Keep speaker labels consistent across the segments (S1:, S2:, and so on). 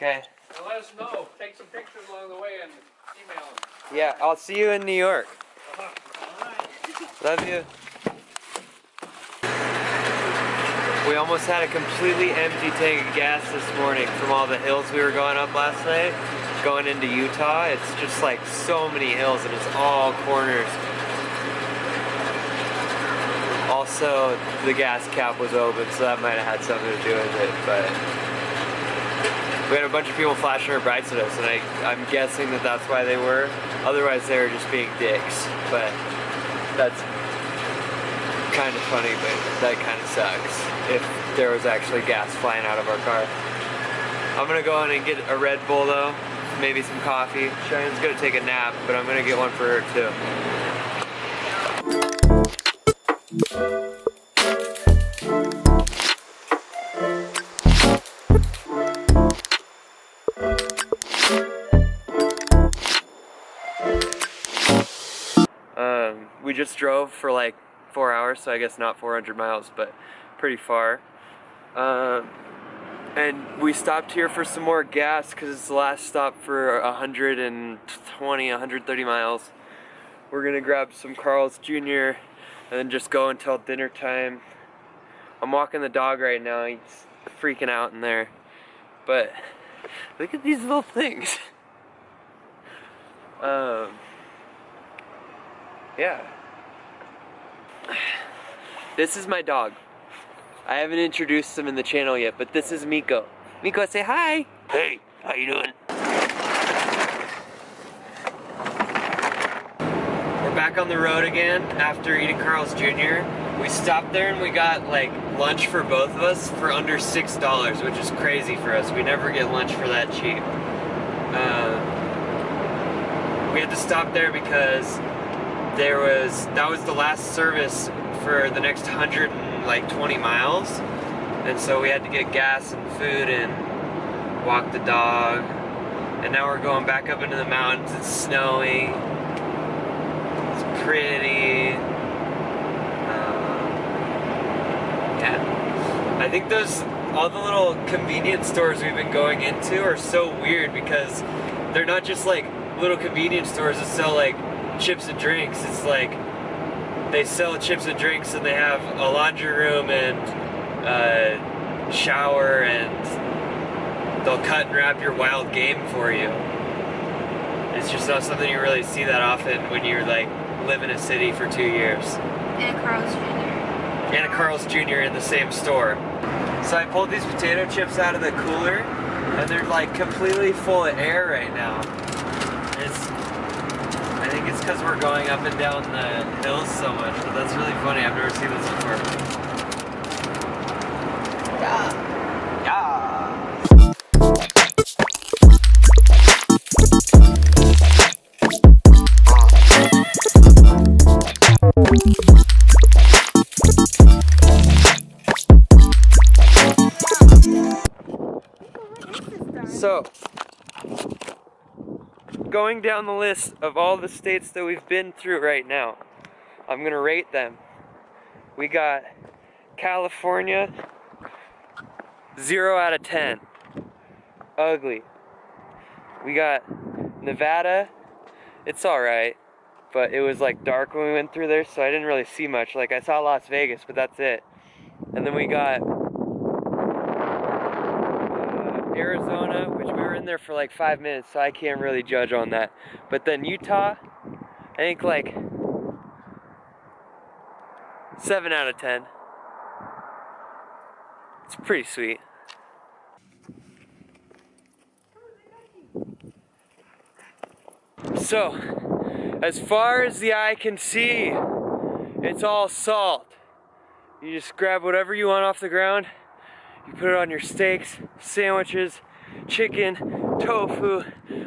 S1: Okay.
S2: And let us know. Take some pictures along the way and email them.
S1: Yeah, I'll see you in New York.
S2: Alright.
S1: Love you. We almost had a completely empty tank of gas this morning from all the hills we were going up last night. Going into Utah, it's just like so many hills and it's all corners. Also, the gas cap was open, so that might have had something to do with it, but we had a bunch of people flashing their brights at us, and I'm guessing that that's why they were. Otherwise, they were just being dicks, but that's kind of funny, but that kind of sucks if there was actually gas flying out of our car. I'm gonna go in and get a Red Bull though, maybe some coffee. Cheyenne's gonna take a nap, but I'm gonna get one for her too. We just drove for like 4 hours, so I guess not 400 miles, but pretty far. And we stopped here for some more gas because it's the last stop for 120, 130 miles. We're gonna grab some Carl's Jr. and then just go until dinner time. I'm walking the dog right now, he's freaking out in there. But look at these little things. Yeah. This is my dog. I haven't introduced him in the channel yet, but this is Miko. Miko, say hi. Hey, how you doing? We're back on the road again after eating Carl's Jr. We stopped there and we got like lunch for both of us for under $6, which is crazy for us. We never get lunch for that cheap. We had to stop there because that was the last service for the next 120 miles, and so we had to get gas and food and walk the dog. And now we're going back up into the mountains. It's snowing. It's pretty. Yeah, I think all the little convenience stores we've been going into are so weird because they're not just like little convenience stores that sell like chips and drinks. It's like they sell chips and drinks and they have a laundry room and shower, and they'll cut and wrap your wild game for you. It's just not something you really see that often when you like live in a city for 2 years.
S3: And a Carl's Jr.
S1: And a Carl's Jr. in the same store. So I pulled these potato chips out of the cooler and they're like completely full of air right now. I think it's because we're going up and down the hills so much, but that's really funny. I've never seen this before. Yeah. Yeah. So, going down the list of all the states that we've been through right now, I'm gonna rate them. We got California, 0 out of 10. Ugly. We got Nevada, it's alright, but it was like dark when we went through there, so I didn't really see much. Like I saw Las Vegas, but that's it. And then we got Arizona, which we were in there for like 5 minutes, so I can't really judge on that. But then Utah, I think like 7 out of 10. It's pretty sweet. So, as far as the eye can see, it's all salt. You just grab whatever you want off the ground, you put it on your steaks, sandwiches, chicken, tofu,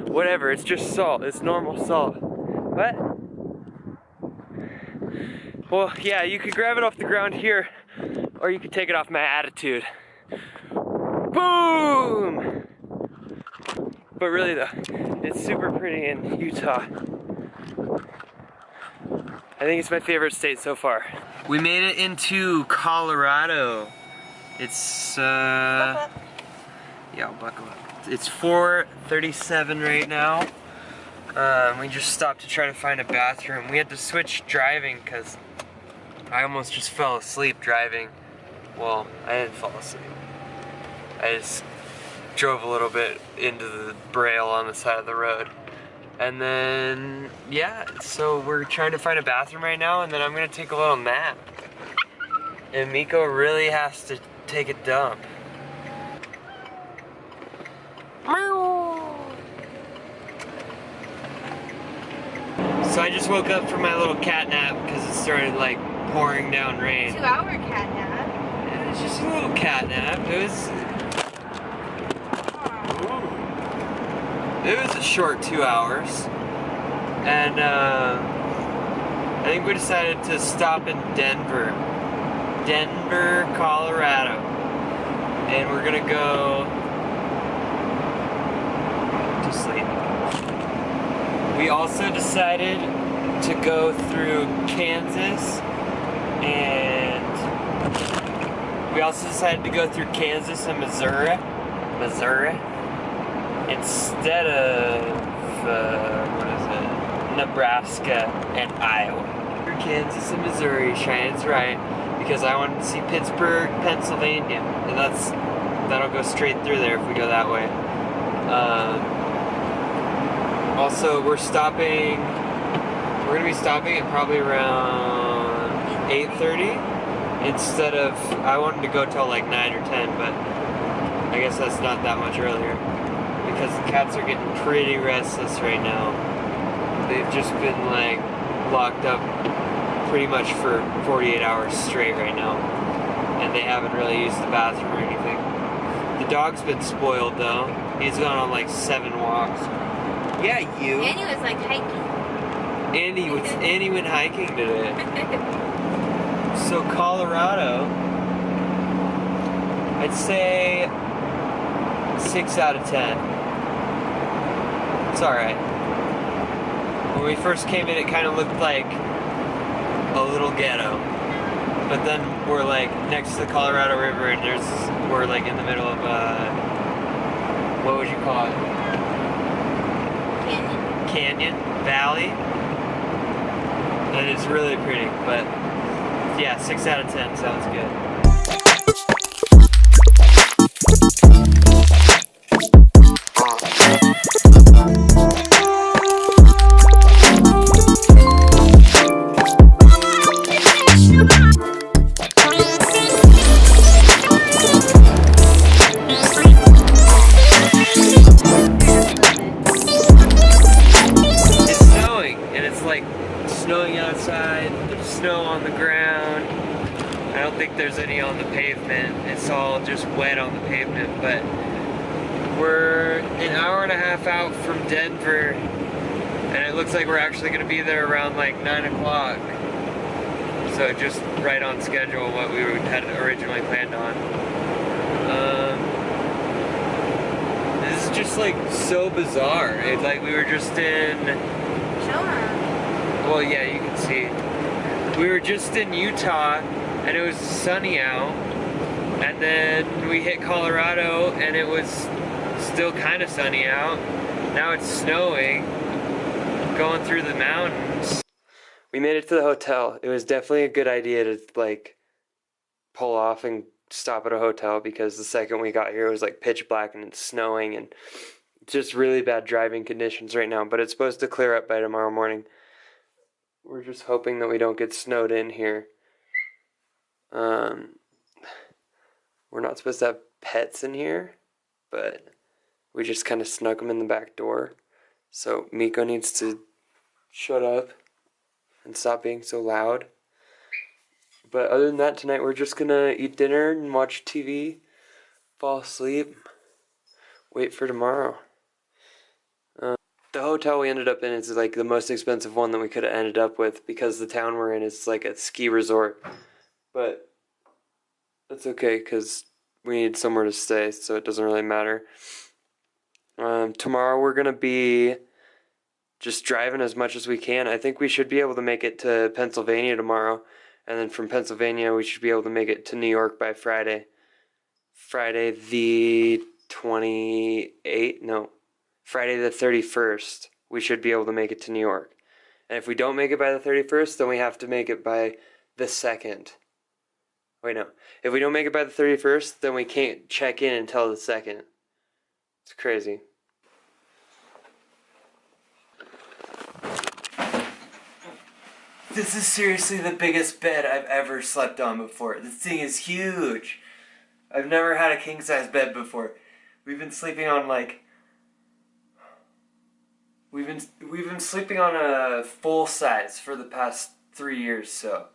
S1: whatever. It's just salt. It's normal salt. What? Well, yeah, you could grab it off the ground here, or you could take it off my attitude. Boom! But really though, it's super pretty in Utah. I think it's my favorite state so far. We made it into Colorado. It's Yeah, I'll buckle up. It's 4:37 right now. We just stopped to try to find a bathroom. We had to switch driving because I almost just fell asleep driving. Well, I didn't fall asleep. I just drove a little bit into the braille on the side of the road. And then, yeah, so we're trying to find a bathroom right now, and then I'm gonna take a little nap. And Miko really has to take a dump. So I just woke up from my little cat nap because it started like pouring down rain.
S3: 2-hour cat nap.
S1: It was just a little cat nap. It was a short 2 hours. And I think we decided to stop in Denver, Colorado. And we're gonna go to sleep. We also decided to go through Kansas, and we also decided to go through Kansas and Missouri, instead of, Nebraska and Iowa. Through Kansas and Missouri, Cheyenne's right, because I wanted to see Pittsburgh, Pennsylvania, and that'll go straight through there if we go that way. Also, we're gonna be stopping at probably around 8:30 instead of, I wanted to go till like 9 or 10, but I guess that's not that much earlier because the cats are getting pretty restless right now. They've just been like locked up pretty much for 48 hours straight right now, and they haven't really used the bathroom or anything. The dog's been spoiled though. He's gone on like 7 walks. Yeah, you.
S3: Annie was like hiking.
S1: Annie went hiking today. So Colorado, I'd say 6 out of 10. It's alright. When we first came in, it kind of looked like a little ghetto. But then we're like next to the Colorado River, and we're like in the middle of what would you call it? Canyon Valley, and it's really pretty. But yeah, 6 out of 10 sounds good. Snowing outside, there's snow on the ground. I don't think there's any on the pavement. It's all just wet on the pavement, but we're an hour and a half out from Denver, and it looks like we're actually going to be there around like 9 o'clock. So just right on schedule what we had originally planned on. This is just like so bizarre. It's like we were just in... Well, yeah, you can see. We were just in Utah, and it was sunny out, and then we hit Colorado, and it was still kind of sunny out. Now it's snowing, going through the mountains. We made it to the hotel. It was definitely a good idea to, like, pull off and stop at a hotel, because the second we got here, it was, like, pitch black, and it's snowing, and just really bad driving conditions right now, but it's supposed to clear up by tomorrow morning. We're just hoping that we don't get snowed in here. We're not supposed to have pets in here, but we just kind of snuck them in the back door. So Miko needs to shut up and stop being so loud. But other than that, tonight we're just gonna eat dinner and watch TV, fall asleep, wait for tomorrow. The hotel we ended up in is like the most expensive one that we could have ended up with, because the town we're in is like a ski resort. But that's okay, because we need somewhere to stay, so it doesn't really matter. Tomorrow we're going to be just driving as much as we can. I think we should be able to make it to Pennsylvania tomorrow, and then from Pennsylvania we should be able to make it to New York by Friday. Friday the Friday the 31st, we should be able to make it to New York. And if we don't make it by the 31st, then we have to make it by the 2nd. Wait, no. If we don't make it by the 31st, then we can't check in until the 2nd. It's crazy. This is seriously the biggest bed I've ever slept on before. This thing is huge. I've never had a king-size bed before. We've been sleeping on We've been sleeping on a full size for the past 3 years, so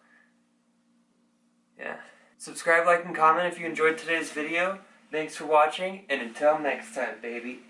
S1: yeah. Subscribe, like, and comment if you enjoyed today's video. Thanks for watching, and until next time, baby.